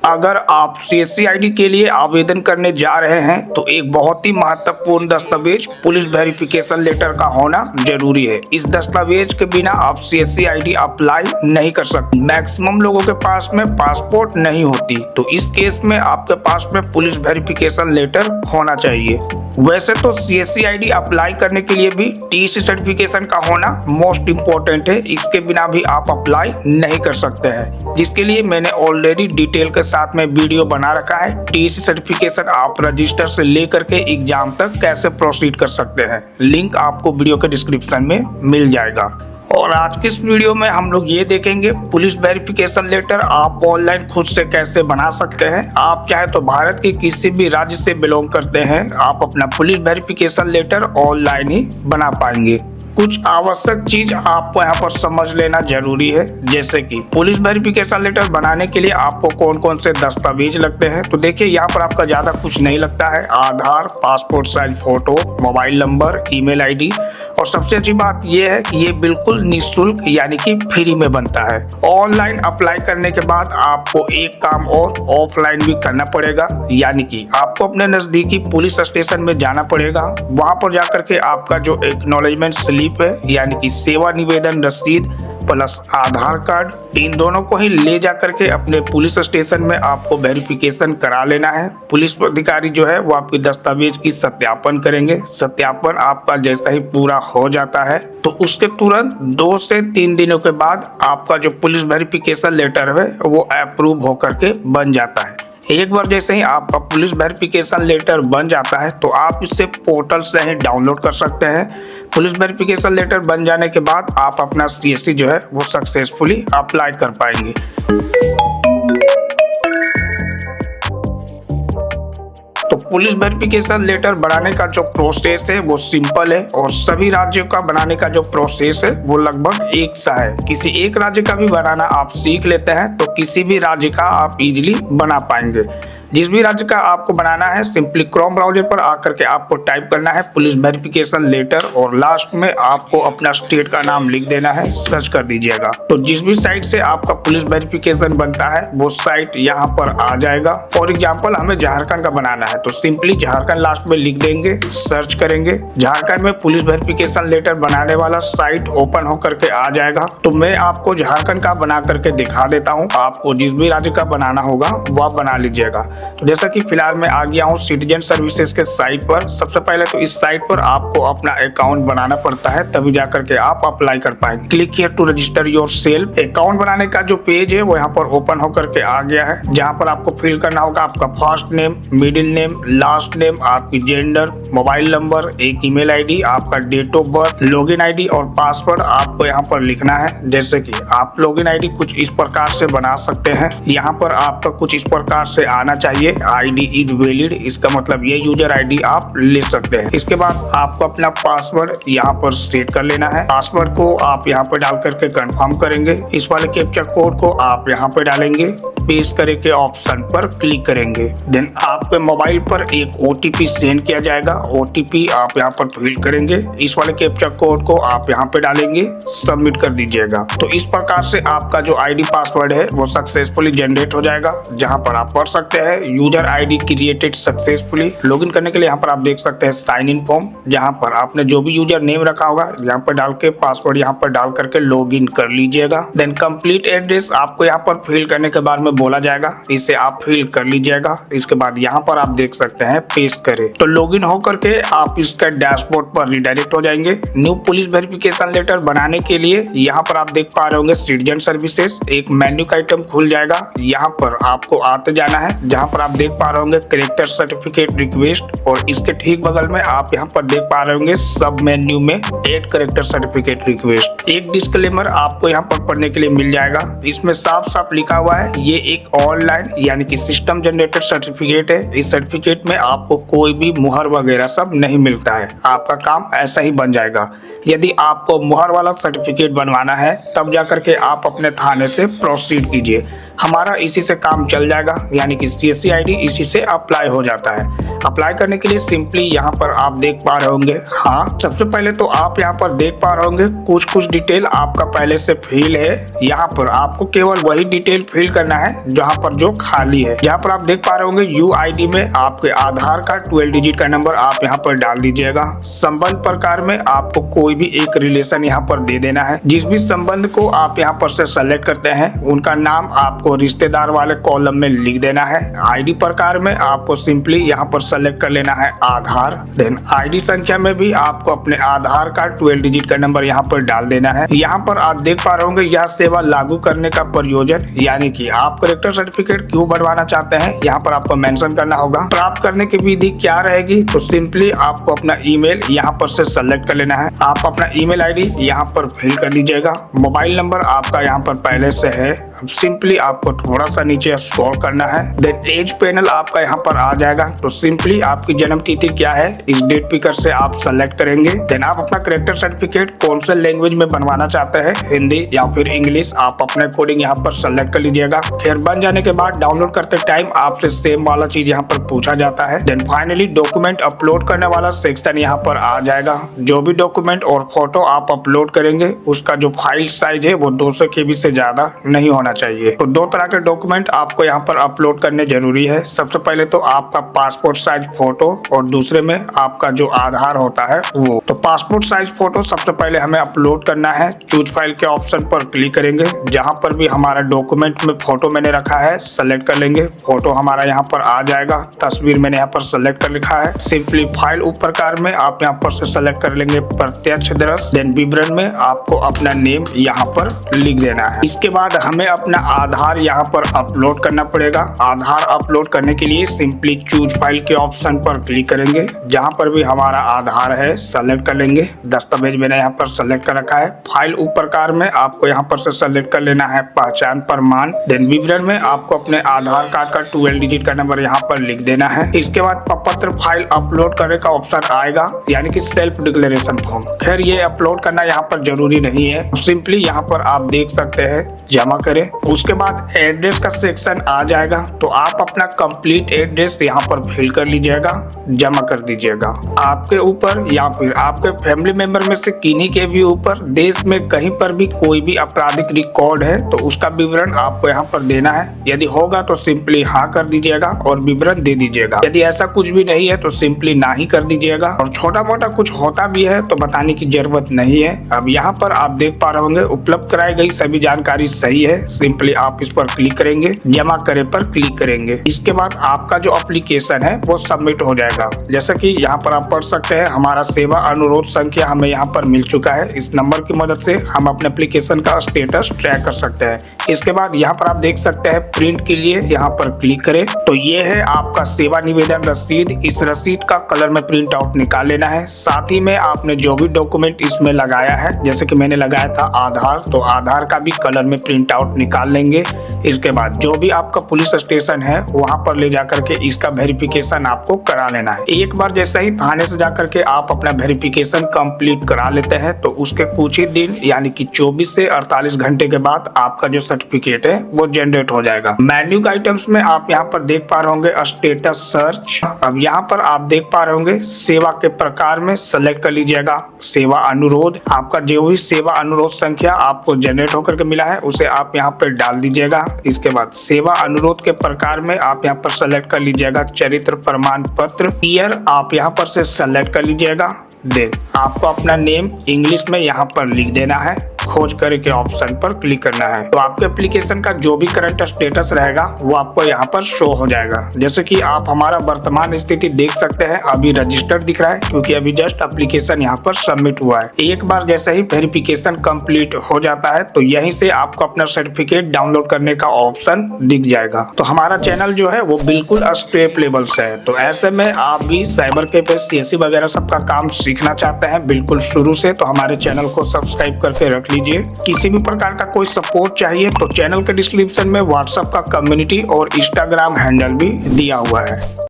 अगर आप CSC ID के लिए आवेदन करने जा रहे हैं तो एक बहुत ही महत्वपूर्ण दस्तावेज पुलिस वेरिफिकेशन लेटर का होना जरूरी है। इस दस्तावेज के बिना आप सीएससी आईडी अप्लाई नहीं कर सकते। मैक्सिमम लोगों के पास में पासपोर्ट नहीं होती, तो इस केस में आपके पास में पुलिस वेरिफिकेशन लेटर होना चाहिए। वैसे तो सीएससी आईडी अप्लाई करने के लिए भी टीसी सर्टिफिकेशन का होना मोस्ट इम्पोर्टेंट है। इसके बिना भी आप अप्लाई नहीं कर सकते हैं, जिसके लिए मैंने ऑलरेडी डिटेल के साथ में वीडियो बना रखा है। टीसी सर्टिफिकेशन आप रजिस्टर से लेकर के एग्जाम तक कैसे प्रोसीड कर सकते हैं, लिंक आपको वीडियो के डिस्क्रिप्शन में मिल जाएगा। और आज की इस वीडियो में हम लोग ये देखेंगे पुलिस वेरिफिकेशन लेटर आप ऑनलाइन खुद से कैसे बना सकते हैं। आप चाहे तो भारत के किसी भी राज्य से बिलोंग करते हैं, आप अपना पुलिस वेरिफिकेशन लेटर ऑनलाइन ही बना पाएंगे। कुछ आवश्यक चीज आपको यहाँ पर समझ लेना जरूरी है, जैसे कि पुलिस वेरिफिकेशन लेटर बनाने के लिए आपको कौन कौन से दस्तावेज लगते हैं। तो देखिए यहाँ पर आपका ज्यादा कुछ नहीं लगता है। Aadhaar, passport size photo, mobile number, email ID, और सबसे अच्छी बात यह है कि ये बिल्कुल निःशुल्क यानी कि फ्री में बनता है। ऑनलाइन अप्लाई करने के बाद आपको एक काम और ऑफलाइन भी करना पड़ेगा, यानी कि आपको अपने नजदीकी पुलिस स्टेशन में जाना पड़ेगा। वहां पर जाकर के आपका जो एक्नॉलेजमेंट स्लिप है, यानी कि सेवा निवेदन रसीद प्लस आधार कार्ड, इन दोनों को ही ले जाकर के अपने पुलिस स्टेशन में आपको वेरिफिकेशन करा लेना है। पुलिस अधिकारी जो है वो आपके दस्तावेज की सत्यापन करेंगे। सत्यापन आपका जैसा ही पूरा हो जाता है तो उसके तुरंत 2 से 3 दिनों के बाद आपका जो पुलिस वेरिफिकेशन लेटर है वो अप्रूव होकर के बन जाता है। एक बार जैसे ही आपका पुलिस वेरिफिकेशन लेटर बन जाता है तो आप इसे पोर्टल से ही डाउनलोड कर सकते हैं। पुलिस वेरिफिकेशन लेटर बन जाने के बाद आप अपना सीएससी जो है वो सक्सेसफुली अप्लाई कर पाएंगे। तो पुलिस वेरिफिकेशन लेटर बनाने का जो प्रोसेस है वो सिंपल है, और सभी राज्यों का बनाने का जो प्रोसेस है वो लगभग एक सा है। किसी एक राज्य का भी बनाना आप सीख लेते हैं तो किसी भी राज्य का आप इजीली बना पाएंगे। जिस भी राज्य का आपको बनाना है सिंपली क्रोम ब्राउजर पर आकर के आपको टाइप करना है पुलिस वेरिफिकेशन लेटर, और लास्ट में आपको अपना स्टेट का नाम लिख देना है, सर्च कर दीजिएगा। तो जिस भी साइट से आपका पुलिस वेरिफिकेशन बनता है वो साइट यहाँ पर आ जाएगा। फॉर एग्जाम्पल हमें झारखंड का बनाना है तो सिंपली झारखंड लास्ट में लिख देंगे, सर्च करेंगे। झारखंड में पुलिस वेरिफिकेशन लेटर बनाने वाला साइट ओपन होकर के आ जाएगा। तो मैं आपको झारखंड का बना करके दिखा देता हूँ, आपको जिस भी राज्य का बनाना होगा वह बना लीजिएगा। तो जैसा कि फिलहाल मैं आ गया हूँ सिटीजन सर्विसेज के साइट पर। सबसे पहले तो इस साइट पर आपको अपना अकाउंट बनाना पड़ता है, तभी जाकर के आप अप्लाई कर पाएंगे। Click here to register yourself. Account बनाने का जो पेज है वो यहाँ पर ओपन होकर के आ गया है, जहाँ पर आपको फिल करना होगा आपका first name, middle name, last name, आपकी जेंडर, मोबाइल नंबर, एक ईमेल आईडी, आपका date of birth, login ID और पासवर्ड आपको यहाँ पर लिखना है। जैसे कि आप लॉगिन आईडी कुछ इस प्रकार से बना सकते हैं, यहाँ पर आपका कुछ इस प्रकार से आना चाहिए, आईडी इज वैलिड, इसका मतलब ये यूजर आईडी आप ले सकते हैं। इसके बाद आपको अपना पासवर्ड यहाँ पर सेट कर लेना है। पासवर्ड को आप यहाँ पर डाल करके कंफर्म करेंगे। इस वाले कैप्चा कोड को आप यहाँ पे डालेंगे, पेस्ट करे के ऑप्शन पर क्लिक करेंगे। देन आपके मोबाइल पर एक ओटीपी सेंड किया जाएगा, ओटीपी आप यहाँ पर फिल करेंगे। इस वाले कैप्चा कोड को आप यहाँ पे डालेंगे, सबमिट कर दीजिएगा। तो इस प्रकार से आपका जो आईडी पासवर्ड है वो सक्सेसफुली जनरेट हो जाएगा, जहाँ पर आप पढ़ सकते हैं user ID created successfully. Login करने के लिए यहाँ पर आप देख सकते हैं साइन इन फॉर्म, जहाँ पर आपने जो भी यूजर नेम रखा होगा यहाँ पर डाल के पासवर्ड यहाँ पर डाल करके लॉगिन कर लीजिएगा। देन कंप्लीट एड्रेस आपको यहाँ पर फिल करने के बाद में बोला जाएगा, इसे आप फिल कर लीजिएगा। इसके बाद यहाँ पर आप देख सकते हैं पेस्ट करें। तो लॉगिन होकर के आप इसका डैशबोर्ड पर रिडायरेक्ट हो जाएंगे। न्यू पुलिस वेरिफिकेशन लेटर बनाने के लिए यहाँ पर आप देख पा रहे होंगे सिटीजन सर्विसेज, एक मेन्यू का आइटम खुल जाएगा। यहाँ पर आपको आते जाना है, जहाँ पर आप देख पा रहे होंगे करेक्टर सर्टिफिकेट रिक्वेस्ट, और इसके ठीक बगल में आप यहाँ पर देख पा रहे होंगे सब मेन्यू में एड करेक्टर सर्टिफिकेट रिक्वेस्ट। एक डिस्क्लेमर आपको यहाँ पर पढ़ने के लिए मिल जाएगा। इसमें साफ साफ लिखा हुआ है ये एक ऑनलाइन यानी कि सिस्टम जनरेटेड सर्टिफिकेट है। इस सर्टिफिकेट में आपको कोई भी मुहर वगैरह सब नहीं मिलता है, आपका काम ऐसा ही बन जाएगा। यदि आपको मुहर वाला सर्टिफिकेट बनवाना है तब जाकर के आप अपने थाने से प्रोसीड कीजिए, हमारा इसी से काम चल जाएगा, यानी कि सीएससी आईडी इसी से अप्लाई हो जाता है। अप्लाई करने के लिए सिंपली यहाँ पर आप देख पा रहे होंगे। हाँ, सबसे पहले तो आप यहाँ पर देख पा रहे होंगे कुछ डिटेल आपका पहले से फिल है। यहाँ पर आपको केवल वही डिटेल फिल करना है जहाँ पर जो खाली है। यहाँ पर आप देख पा रहे होंगे UID में आपके आधार का 12 डिजिट का नंबर आप यहाँ पर डाल दीजिएगा। संबंध प्रकार में आपको कोई भी एक रिलेशन यहाँ पर दे देना है। जिस भी संबंध को आप यहाँ पर से सेलेक्ट करते हैं उनका नाम आपको रिश्तेदार वाले कॉलम में लिख देना है। ID प्रकार में आपको सिंपली यहाँ पर सेलेक्ट कर लेना है आधार। देन ID संख्या में भी आपको अपने आधार का 12 डिजिट का नंबर यहाँ पर डाल देना है। यहाँ पर आप देख पा रहे होंगे यह सेवा लागू करने का प्रयोजन, यानी कि आप करेक्टर सर्टिफिकेट क्यों बनवाना चाहते हैं यहाँ पर आपको मेंशन करना होगा। प्राप्त करने की विधि क्या रहेगी, तो सिंपली आपको अपना ईमेल यहाँ पर से सेलेक्ट कर लेना है। आप अपना ईमेल ID यहाँ पर फिल कर लीजिएगा। मोबाइल नंबर आपका यहाँ पर पहले से है। अब सिंपली आपको थोड़ा सा नीचे स्क्रॉल करना है। देन एज पैनल आपका यहाँ पर आ जाएगा। तो सिंपली आपकी जन्म तिथि क्या है इस डेट पिकर से आप सेलेक्ट करेंगे। देन आप अपना करेक्टर सर्टिफिकेट कौन से लैंग्वेज में बनवाना चाहते हैं, हिंदी या फिर इंग्लिश, आप अपने अकॉर्डिंग यहाँ पर सेलेक्ट कर लीजिएगा। खैर बन जाने के बाद डाउनलोड करते टाइम आपसे सेम वाला चीज यहाँ पर पूछा जाता है। देन फाइनली डॉक्यूमेंट अपलोड करने वाला सेक्शन यहाँ पर आ जाएगा। जो भी डॉक्यूमेंट और फोटो आप अपलोड करेंगे उसका जो फाइल साइज है वो 200 KB से ज्यादा नहीं होना चाहिए। तो दो तरह के डॉक्यूमेंट आपको यहाँ पर अपलोड करने जरूरी है। सबसे पहले तो आपका पासपोर्ट साइज फोटो और दूसरे में आपका जो आधार होता है वो। तो पासपोर्ट साइज फोटो सबसे पहले हमें अपलोड करना है। चूज फाइल के ऑप्शन पर क्लिक करेंगे। जहां पर भी हमारा डॉक्यूमेंट में फोटो मैंने रखा है सेलेक्ट कर लेंगे। फोटो हमारा यहाँ पर आ जाएगा। तस्वीर मैंने यहाँ पर सेलेक्ट कर लिखा है। सिंपली फाइल उप प्रकार में आप यहाँ पर से सेलेक्ट कर लेंगे प्रत्यक्ष दृश्य। देन विवरण में आपको अपना नेम यहाँ पर लिख देना है। इसके बाद हमें अपना आधार यहाँ पर अपलोड करना पड़ेगा। आधार अपलोड करने के लिए सिंपली चूज फाइल के ऑप्शन पर क्लिक करेंगे। जहां पर भी हमारा आधार है सेलेक्ट कर लेंगे। दस्तावेज मैंने यहाँ पर सेलेक्ट कर रखा है। फाइल उप प्रकार में आपको यहाँ पर से सेलेक्ट कर लेना है पहचान प्रमाण। देन विवरण में आपको अपने आधार कार्ड का 12 डिजिट का नंबर यहाँ पर लिख देना है। इसके बाद प्रपत्र फाइल अपलोड करने का ऑप्शन आएगा, यानी कि सेल्फ डिक्लेरेशन फॉर्म। खैर ये अपलोड करना यहाँ पर जरूरी नहीं है। सिंपली यहाँ पर आप देख सकते हैं जमा करें। उसके बाद एड्रेस का सेक्शन आ जाएगा। तो आप अपना कंप्लीट एड्रेस यहाँ पर फिल कर लीजिएगा, जमा कर दीजिएगा। आपके ऊपर या फिर आपके फैमिली मेंबर में से किन्हीं के भी ऊपर देश में कहीं पर भी कोई भी आपराधिक रिकॉर्ड है तो उसका विवरण आपको यहाँ पर देना है। यदि होगा तो सिंपली हाँ कर दीजिएगा और विवरण दे दीजिएगा। यदि ऐसा कुछ भी नहीं है तो सिंपली ना ही कर दीजिएगा। और छोटा मोटा कुछ होता भी है तो बताने की जरूरत नहीं है। अब यहाँ पर आप देख पा रहे होंगे उपलब्ध कराई गई सभी जानकारी सही है। सिंपली आप इस पर क्लिक करेंगे, जमा करे पर क्लिक करेंगे। इसके बाद आपका जो एप्लीकेशन है वो सबमिट हो जाएगा। जैसा कि यहाँ पर आप पढ़ सकते हैं हमारा सेवा अनुरोध संख्या हमें यहाँ पर मिल चुका है। इस नंबर की मदद से हम अपने एप्लीकेशन का स्टेटस ट्रैक कर सकते हैं। इसके बाद यहाँ पर आप देख सकते हैं प्रिंट के लिए यहाँ पर क्लिक करें। तो ये है आपका सेवा निवेदन रसीद। इस रसीद का कलर में प्रिंट आउट निकाल लेना है। साथ ही में आपने जो भी डॉक्यूमेंट इसमें लगाया है, जैसे कि मैंने लगाया था आधार, तो आधार का भी कलर में प्रिंट आउट निकाल लेंगे। इसके बाद जो भी आपका पुलिस स्टेशन है वहां पर ले जाकर के इसका वेरिफिकेशन आपको करा लेना है। एक बार जैसे ही थाने से जाकर के आप अपना वेरिफिकेशन कंप्लीट करा लेते हैं तो उसके कुछ ही दिन यानी कि 24 से 48 घंटे के बाद आपका जो सर्टिफिकेट है वो जनरेट हो जाएगा। मेन्यू आइटम्स में आप यहाँ पर देख पा रहे होंगे स्टेटस सर्च। अब यहाँ पर आप देख पा रहे होंगे सेवा के प्रकार में सेलेक्ट कर लीजिएगा सेवा अनुरोध। आपका जो भी सेवा अनुरोध संख्या आपको जनरेट होकर के मिला है उसे आप यहाँ पर डाल दीजिएगा। इसके बाद सेवा अनुरोध के प्रकार में आप यहाँ पर सेलेक्ट कर लीजिएगा चरित्र प्रमाण पत्र। ईयर आप यहाँ पर से सेलेक्ट कर लीजिएगा। देन आपको अपना नेम इंग्लिश में यहाँ पर लिख देना है। खोज करे के ऑप्शन पर क्लिक करना है। तो आपके एप्लीकेशन का जो भी करंट स्टेटस रहेगा वो आपको यहाँ पर शो हो जाएगा। जैसे कि आप हमारा वर्तमान स्थिति देख सकते हैं, अभी रजिस्टर्ड दिख रहा है क्योंकि अभी जस्ट एप्लीकेशन यहाँ पर सबमिट हुआ है। एक बार जैसे ही वेरिफिकेशन कंप्लीट हो जाता है तो यहीं से आपको अपना सर्टिफिकेट डाउनलोड करने का ऑप्शन दिख जाएगा। तो हमारा चैनल जो है वो बिल्कुल स्टेप लेवल से है। तो ऐसे में आप भी साइबर कैफे CSC वगैरह सबका काम सीखना चाहते हैं बिल्कुल शुरू से, तो हमारे चैनल को सब्सक्राइब करके रख लीजिए। किसी भी प्रकार का कोई सपोर्ट चाहिए तो चैनल के डिस्क्रिप्शन में व्हाट्सएप का कम्युनिटी और इंस्टाग्राम हैंडल भी दिया हुआ है।